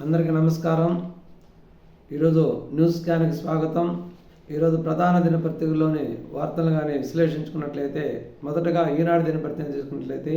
అందరికీ నమస్కారం. ఈరోజు న్యూస్ స్కాన్కి స్వాగతం. ఈరోజు ప్రధాన దినపత్రికల్లోని వార్తలు కానీ విశ్లేషించుకున్నట్లయితే, మొదటగా ఈనాడు దినపత్రికను తీసుకున్నట్లయితే,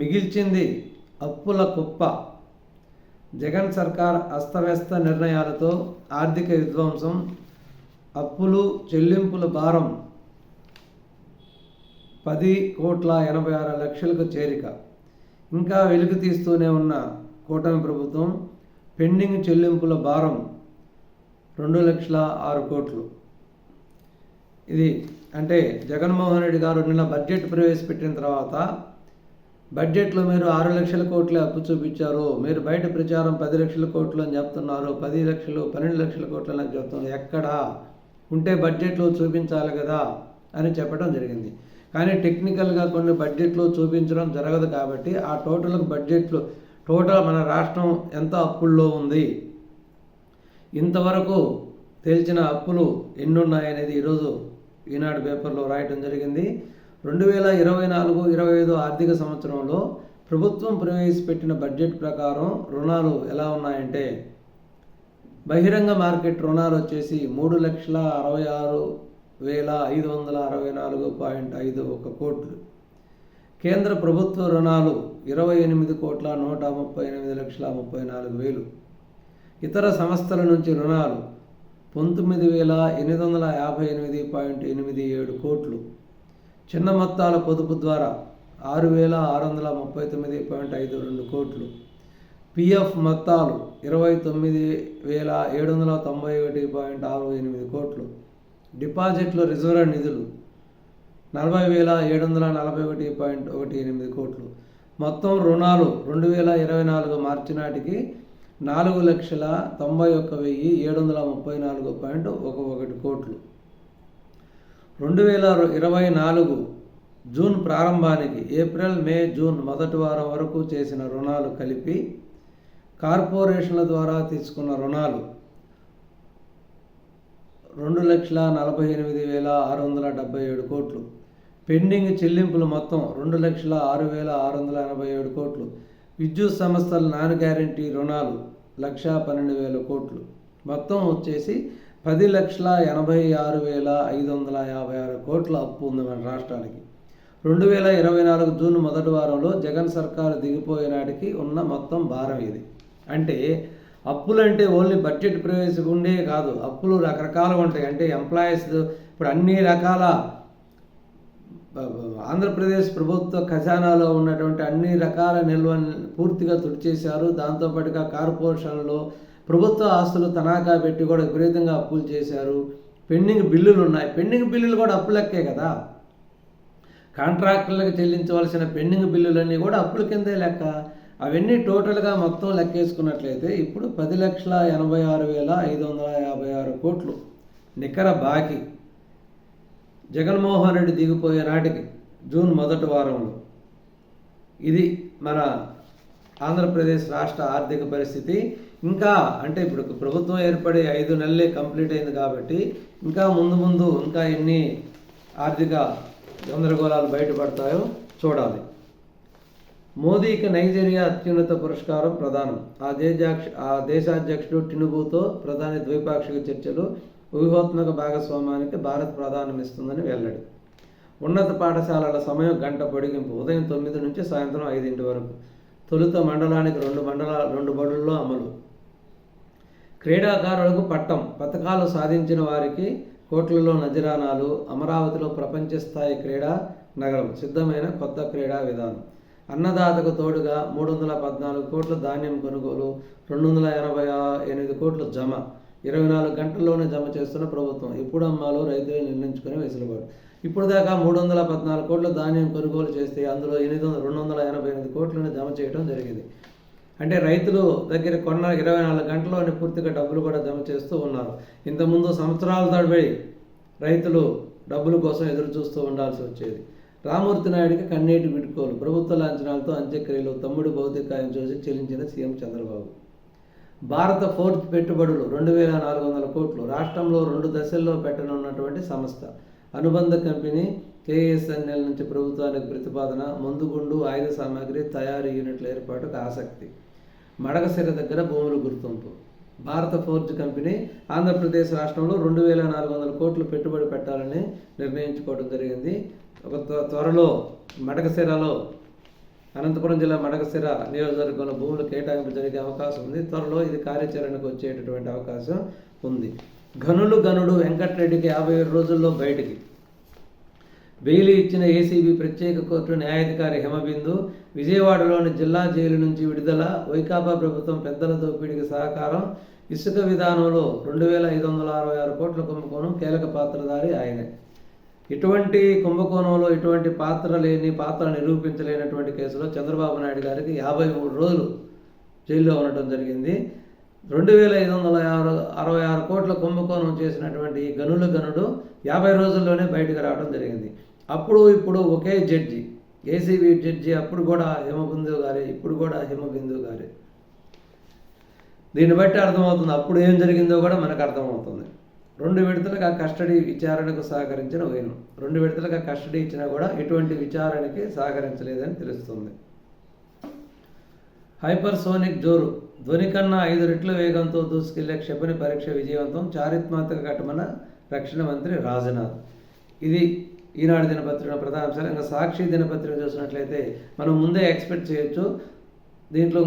మిగిల్చింది అప్పుల కుప్ప, జగన్ సర్కార్ అస్తవ్యస్త నిర్ణయాలతో ఆర్థిక విధ్వంసం, అప్పులు చెల్లింపుల భారం 10,86,00,00,000కు చేరిక. ఇంకా వెలుగు తీస్తూనే ఉన్న కూటమి ప్రభుత్వం, పెండింగ్ చెల్లింపుల భారం 2,06,00,00,000. ఇది అంటే జగన్మోహన్ రెడ్డి గారు నిన్న బడ్జెట్ ప్రవేశపెట్టిన తర్వాత, బడ్జెట్లో మీరు 6 లక్షల కోట్లే అప్పు చూపించారు, మీరు బయట ప్రచారం 10 లక్షల కోట్లు అని చెప్తున్నారు, 10 లక్షలు 12 లక్షల కోట్లు అని చెప్తున్నారు, ఎక్కడా ఉంటే బడ్జెట్లో చూపించాలి కదా అని చెప్పడం జరిగింది. కానీ టెక్నికల్గా కొన్ని బడ్జెట్లో చూపించడం జరగదు కాబట్టి, ఆ టోటల్ మన రాష్ట్రం ఎంత అప్పుల్లో ఉంది, ఇంతవరకు తేల్చిన అప్పులు ఎన్నున్నాయనేది ఈరోజు ఈనాడు పేపర్లో రాయటం జరిగింది. 2024-25 ఆర్థిక సంవత్సరంలో ప్రభుత్వం ప్రవేశపెట్టిన బడ్జెట్ ప్రకారం రుణాలు ఎలా ఉన్నాయంటే, బహిరంగ మార్కెట్ రుణాలు వచ్చేసి 3,66,564.51 కోట్లు, కేంద్ర ప్రభుత్వ రుణాలు 28,138,34,000, ఇతర సంస్థల నుంచి రుణాలు 19,858.87 కోట్లు, చిన్న మొత్తాల పొదుపు ద్వారా 6,639.52 కోట్లు, పిఎఫ్ మొత్తాలు 29,791.68 కోట్లు, డిపాజిట్లు రిజర్వ్ నిధులు 40,741.18 కోట్లు. మొత్తం రుణాలు 2024 మార్చి నాటికి 4,91,734.11 కోట్లు. 2024 జూన్ ప్రారంభానికి ఏప్రిల్, మే, జూన్ మొదటి వారం వరకు చేసిన రుణాలు కలిపి కార్పొరేషన్ల ద్వారా తీసుకున్న రుణాలు 2,48,677 కోట్లు. పెండింగ్ చెల్లింపులు మొత్తం 2,06,687 కోట్లు. విద్యుత్ సంస్థల నాన్ గ్యారంటీ రుణాలు 1,12,000 కోట్లు. మొత్తం వచ్చేసి 10,86,556 కోట్ల అప్పు ఉంది మన రాష్ట్రానికి. 2024 జూన్ మొదటి వారంలో జగన్ సర్కారు దిగిపోయే నాటికి ఉన్న మొత్తం భారం ఇది. అంటే అప్పులంటే ఓన్లీ బడ్జెట్ ప్రవేశం ఉండే కాదు, అప్పులు రకరకాలుగా ఉంటాయి. అంటే ఎంప్లాయీస్ ఇప్పుడు అన్ని రకాల ఆంధ్రప్రదేశ్ ప్రభుత్వ ఖజానాలో ఉన్నటువంటి అన్ని రకాల నిల్వలు పూర్తిగా తుడిచేశారు. దాంతోపాటుగా కార్పొరేషన్లో ప్రభుత్వ ఆస్తులు తనఖా పెట్టి కూడా విపరీతంగా అప్పులు చేశారు. పెండింగ్ బిల్లులు ఉన్నాయి, పెండింగ్ బిల్లులు కూడా అప్పులెక్కే కదా. కాంట్రాక్టర్లకు చెల్లించవలసిన పెండింగ్ బిల్లులన్నీ కూడా అప్పుల కిందే లెక్క. అవన్నీ టోటల్గా మొత్తం లెక్కేసుకున్నట్లయితే ఇప్పుడు 10,86,556 కోట్లు నికర బాకీ జగన్మోహన్ రెడ్డి దిగిపోయే నాటికి జూన్ మొదటి వారంలో. ఇది మన ఆంధ్రప్రదేశ్ రాష్ట్ర ఆర్థిక పరిస్థితి. ఇంకా అంటే ఇప్పుడు ప్రభుత్వం ఏర్పడి 5 నెలలే కంప్లీట్ అయింది కాబట్టి, ఇంకా ముందు ఇంకా ఎన్ని ఆర్థిక గందరగోళాలు బయటపడతాయో చూడాలి. మోదీకి నైజీరియా అత్యున్నత పురస్కారం ప్రదానం. ఆ దేశాధ్యక్షుడు టినుబుతో ప్రధాని ద్వైపాక్షిక చర్చలు, వ్యూహాత్మక భాగస్వామ్యానికి భారత్ ప్రాధాన్యమిస్తుందని వెల్లడి. ఉన్నత పాఠశాలల సమయం గంట పొడిగింపు, ఉదయం 9 నుంచి సాయంత్రం 5 వరకు. తొలుత మండలానికి 2 బడుల్లో అమలు. క్రీడాకారులకు పట్టం, పథకాలు సాధించిన వారికి కోట్లలో నజరానాలు. అమరావతిలో ప్రపంచ స్థాయి క్రీడా నగరం, సిద్ధమైన కొత్త క్రీడా విధానం. అన్నదాతకు తోడుగా 314 కోట్ల ధాన్యం కొనుగోలు, 288 కోట్ల జమ. 24 గంటల్లోనే జమ చేస్తున్న ప్రభుత్వం. ఎప్పుడు అమ్మాలో రైతులే నిర్ణయించుకునే వెసులుబాటు. ఇప్పుడు దాకా 314 కోట్ల ధాన్యం కొనుగోలు చేస్తే అందులో 288 కోట్లను జమ చేయడం జరిగింది. అంటే రైతులు దగ్గర కొన్న 24 గంటల్లోనే పూర్తిగా డబ్బులు కూడా జమ చేస్తూ ఉన్నారు. ఇంతకుముందు సంవత్సరాల తరబడి రైతులు డబ్బుల కోసం ఎదురు చూస్తూ ఉండాల్సి వచ్చేది. రామూర్తి నాయుడికి కన్నీటి విడుకోలు, ప్రభుత్వ లాంఛనాలతో అంత్యక్రియలు, తమ్ముడు భౌతికాయం చూసి చెల్లించిన సీఎం చంద్రబాబు. భారత ఫోర్త్ పెట్టుబడులు 2,400 కోట్లు. రాష్ట్రంలో 2 దశల్లో పెట్టనున్నటువంటి సంస్థ. అనుబంధ కంపెనీ కేఎస్ఎన్ఎల్ నుంచి ప్రభుత్వానికి ప్రతిపాదన. మందుగుండు, ఆయుధ సామాగ్రి తయారీ యూనిట్ల ఏర్పాటుకు ఆసక్తి. మడకశిర దగ్గర భూములు గుర్తింపు. భారత ఫోర్జ్ కంపెనీ ఆంధ్రప్రదేశ్ రాష్ట్రంలో 2400 కోట్లు పెట్టుబడి పెట్టాలని నిర్ణయించుకోవడం జరిగింది. ఒక త్వరలో మడకశిరలో, అనంతపురం జిల్లా మడకశిర నియోజకవర్గంలో భూములు కేటాయింపు జరిగే అవకాశం ఉంది. త్వరలో ఇది కార్యాచరణకు వచ్చేటటువంటి అవకాశం ఉంది. గనుడు వెంకటరెడ్డికి 57 రోజుల్లో బయటికి. బెయిల్ ఇచ్చిన ఏసీబీ ప్రత్యేక కోర్టు న్యాయాధికారి హిమబిందు. విజయవాడలోని జిల్లా జైలు నుంచి విడుదల. వైకాపా ప్రభుత్వం పెద్దల దోపిడీకి సహకారం. ఇసుక విధానంలో 2566 కోట్ల కుంభకోణం కీలక పాత్రధారి ఆయనే. ఇటువంటి కుంభకోణంలో ఇటువంటి పాత్ర నిరూపించలేనటువంటి కేసులో చంద్రబాబు నాయుడు గారికి 53 రోజులు జైల్లో ఉండటం జరిగింది. 2566 కోట్ల కుంభకోణం చేసినటువంటి ఈ గనుడు 50 రోజుల్లోనే బయటకు రావడం జరిగింది. ఇప్పుడు ఒకే జడ్జి, ఏసీబీ జడ్జి. అప్పుడు కూడా హిమబిందు గారే, ఇప్పుడు కూడా హిమబిందు గారే. దీన్ని బట్టి అర్థమవుతుంది అప్పుడు ఏం జరిగిందో కూడా మనకు అర్థమవుతుంది. 2 విడతలుగా కస్టడీ విచారణకు సహకరించిన వైనం. 2 విడతలుగా కస్టడీ ఇచ్చినా కూడా ఎటువంటి విచారణకి సహకరించలేదని తెలుస్తుంది. హైపర్సోనిక్ జోరు. ధ్వని కన్నా 5 రెట్ల వేగంతో దూసుకెళ్లే క్షిపణి పరీక్ష విజయవంతం. చారిత్రాత్మక ఘటన రక్షణ మంత్రి రాజ్నాథ్. ఇది ఈనాడు దినపత్రిక ప్రధాన అంశాలు. ఇంకా సాక్షి దినపత్రిక చూసినట్లయితే మనం ముందే ఎక్స్పెక్ట్ చేయొచ్చు. దీంట్లో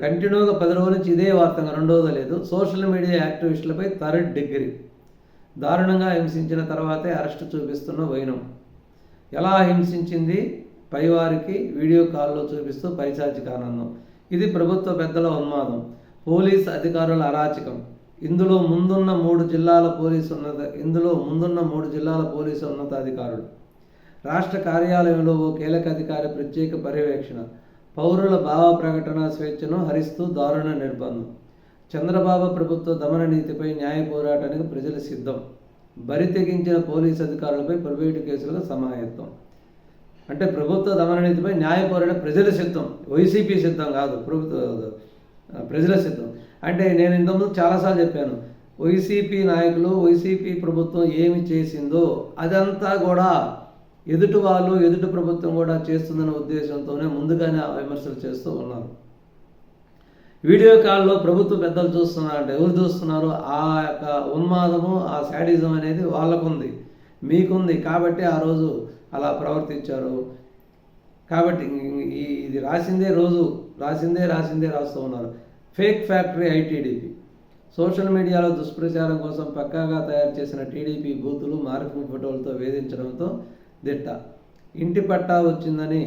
కంటిన్యూగా 10 రోజుల నుంచి ఇదే వార్తంగా, రెండోది లేదు. సోషల్ మీడియా యాక్టివిస్టులపై 3rd డిగ్రీ. దారుణంగా హింసించిన తర్వాతే అరెస్టు చూపిస్తున్న వైనం. ఎలా హింసించింది పైవారికి వీడియో కాల్లో చూపిస్తూ పైశాచిక ఆనందం. ఇది ప్రభుత్వ పెద్దల ఉన్మాదం, పోలీస్ అధికారుల అరాచకం. ఇందులో ముందున్న 3 జిల్లాల పోలీసు ఉన్నతాధికారులు. రాష్ట్ర కార్యాలయంలో ఓ కీలక అధికారి ప్రత్యేక పర్యవేక్షణ. పౌరుల భావ ప్రకటన స్వేచ్ఛను హరిస్తూ దారుణ నిర్బంధం. చంద్రబాబు ప్రభుత్వ దమన నీతిపై న్యాయ పోరాటానికి ప్రజలు సిద్ధం. బరి తెగించిన పోలీసు అధికారులపై ప్రైవేటు కేసులకు సమాయత్తం. అంటే ప్రభుత్వ దమన నీతిపై న్యాయ పోరాటం ప్రజల సిద్ధం, వైసీపీ సిద్ధం కాదు, ప్రజల సిద్ధం. అంటే నేను ఇంతకుముందు చాలాసార్లు చెప్పాను, వైసీపీ నాయకులు, వైసీపీ ప్రభుత్వం ఏమి చేసిందో అదంతా కూడా ఎదుటి ప్రభుత్వం కూడా చేస్తుందనే ఉద్దేశంతోనే ముందుగానే విమర్శలు చేస్తూ ఉన్నారు. వీడియో కాల్లో ప్రభుత్వ పెద్దలు చూస్తున్నారంటే ఎవరు చూస్తున్నారు? ఆ యొక్క ఉన్మాదము, ఆ శాడిజం అనేది వాళ్ళకుంది, మీకుంది. కాబట్టి ఆ రోజు అలా ప్రవర్తించారు. కాబట్టి ఇది రాసిందే రాస్తూ ఉన్నారు. Fake factory ITDP. సోషల్ మీడియాలో దుష్ప్రచారం కోసం పక్కాగా తయారు చేసిన టీడీపీ బూతులు, మార్పింగ్ ఫోటోలతో వేధించడంతో దిట్ట. ఇంటి పట్టా వచ్చిందని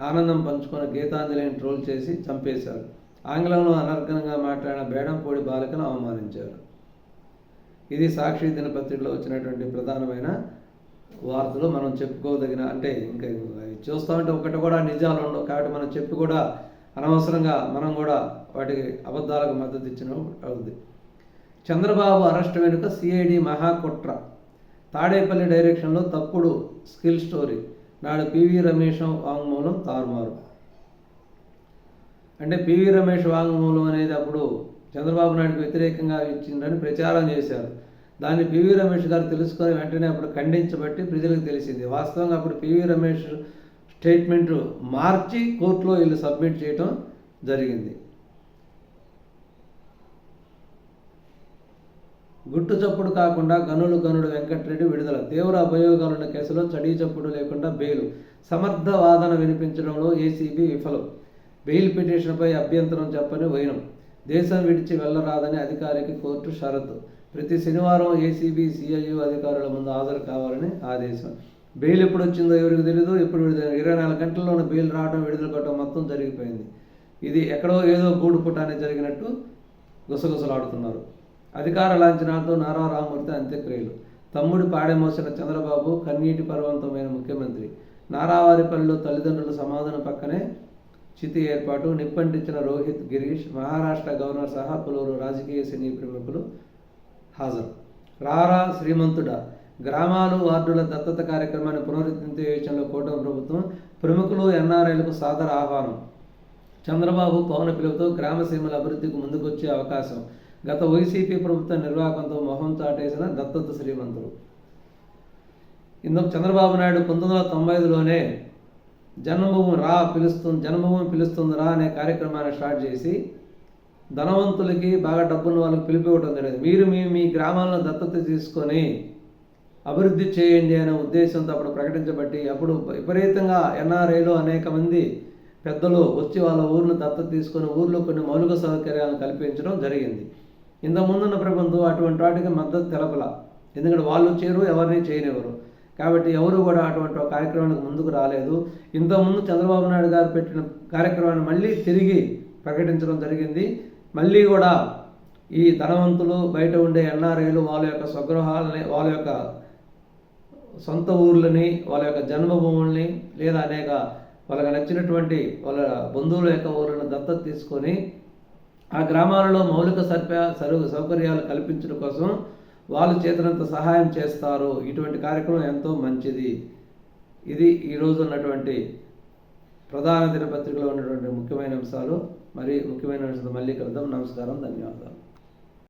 ఆనందం పంచుకొని గీతాంజలిని ట్రోల్ చేసి చంపేశారు. ఆంగ్లంలో అనర్గళంగా మాట్లాడిన బేడంపూడి బాలికను అవమానించారు. ఇది సాక్షి దినపత్రికలో వచ్చినటువంటి ప్రధానమైన వార్తలు. మనం చెప్పుకోదగిన, అంటే ఇంకా చూస్తామంటే ఒకటి కూడా నిజాలు ఉండవు. కాబట్టి మనం చెప్పి కూడా అనవసరంగా మనం కూడా వాటికి అబద్ధాలకు మద్దతు ఇచ్చిన అవుతుంది. చంద్రబాబు అరెస్ట్ వెనుక సిఐడి మహాకుట్ర. తాడేపల్లి డైరెక్షన్లో తప్పుడు స్కిల్ స్టోరీ. నాడు పివి రమేష్ వాంగ్మూలం తారుమారు. అంటే పివి రమేష్ వాంగ్మూలం అనేది అప్పుడు చంద్రబాబు నాయుడుకు వ్యతిరేకంగా ఇచ్చిందని ప్రచారం చేశారు. దాన్ని పివి రమేష్ గారు తెలుసుకొని వెంటనే అప్పుడు ఖండించబట్టి ప్రజలకు తెలిసింది. వాస్తవంగా అప్పుడు పివి రమేష్ స్టేట్మెంట్ మార్చి కోర్టులో వీళ్ళు సబ్మిట్ చేయడం జరిగింది. గుట్టు చప్పుడు కాకుండా గనుడు వెంకటరెడ్డి విడుదల. తీవ్ర అభియోగాలున్న కేసులో చడీ చప్పుడు లేకుండా బెయిల్. సమర్థ వాదన వినిపించడంలో ఏసీబీ విఫలం. బెయిల్ పిటిషన్పై అభ్యంతరం చెప్పని వైనం. దేశం విడిచి వెళ్లరాదని అధికారికి కోర్టు షరతు. ప్రతి శనివారం ఏసీబీ సిఐయు అధికారుల ముందు హాజరు కావాలని ఆదేశం. బెయిల్ ఎప్పుడు వచ్చిందో ఎవరికి తెలియదు. ఇప్పుడు 24 గంటల్లోనే బెయిల్ రావడం, విడుదల కొట్టడం మొత్తం జరిగిపోయింది. ఇది ఎక్కడో ఏదో గూడు పుటాన్ని జరిగినట్టు గుసగుసలాడుతున్నారు. అధికార లాంఛనాలతో నారా రామమూర్తి అంత్యక్రియలు. తమ్ముడి పాడెమోసిన చంద్రబాబు కన్నీటి పర్వంతమైన ముఖ్యమంత్రి. నారావారిపల్లిలో తల్లిదండ్రుల సమాధానం పక్కనే చితి ఏర్పాటు. నిప్పంటించిన రోహిత్ గిరీష్. మహారాష్ట్ర గవర్నర్ సహా పలువురు రాజకీయ సినీ ప్రముఖులు హాజరు. రారా శ్రీమంతుడా. గ్రామాలు, వార్డుల దత్తత కార్యక్రమాన్ని పునరుద్ధరించే విషయంలో కూటమి ప్రభుత్వం. ప్రముఖులు, ఎన్ఆర్ఐలకు సాదర ఆహ్వానం. చంద్రబాబు పవన్ పిలుపుతో గ్రామసీమల అభివృద్ధికి ముందుకొచ్చే అవకాశం. గత వైసీపీ ప్రభుత్వ నిర్వాహకంతో మొహం చాటేసిన దత్తత శ్రీమంతులు. ఇందుకు చంద్రబాబు నాయుడు 1995లోనే జన్మభూమి పిలుస్తుంది రా అనే కార్యక్రమాన్ని స్టార్ట్ చేసి ధనవంతులకి బాగా డబ్బున్న వాళ్ళకి పిలిపివ్వడం జరిగింది. మీరు మీ గ్రామాలను దత్తత తీసుకొని అభివృద్ధి చేయండి అనే ఉద్దేశంతో అప్పుడు ప్రకటించబట్టి అప్పుడు విపరీతంగా ఎన్ఆర్ఐలో అనేక మంది పెద్దలు వచ్చి వాళ్ళ ఊరిని దత్తత తీసుకొని ఊర్లో కొన్ని మౌలిక సౌకర్యాలను కల్పించడం జరిగింది. ఇంతకుముందున్న ప్రభుత్వం అటువంటి వాటికి మద్దతు తెలపల, ఎందుకంటే వాళ్ళు చేరు ఎవరిని చేయనివ్వరు. కాబట్టి ఎవరు కూడా అటువంటి కార్యక్రమానికి ముందుకు రాలేదు. ఇంతకుముందు చంద్రబాబు నాయుడు గారు పెట్టిన కార్యక్రమాన్ని మళ్ళీ తిరిగి ప్రకటించడం జరిగింది. మళ్ళీ కూడా ఈ ధనవంతులు బయట ఉండే ఎన్ఆర్ఐలు వాళ్ళ యొక్క స్వగృహాలని, వాళ్ళ యొక్క సొంత ఊర్లని, వాళ్ళ యొక్క జన్మభూముల్ని లేదా అనేక వాళ్ళకి నచ్చినటువంటి వాళ్ళ బంధువుల యొక్క ఊళ్ళను దత్తత తీసుకొని ఆ గ్రామాలలో మౌలిక సౌకర్యాలు కల్పించడం కోసం వాళ్ళు చేతనంత సహాయం చేస్తారు. ఇటువంటి కార్యక్రమం ఎంతో మంచిది. ఇది ఈరోజు ఉన్నటువంటి ప్రధాన దినపత్రికలో ఉన్నటువంటి ముఖ్యమైన అంశాలు. మరి ముఖ్యమైన అంశాలు మళ్ళీ కలుద్దాం. నమస్కారం, ధన్యవాదాలు.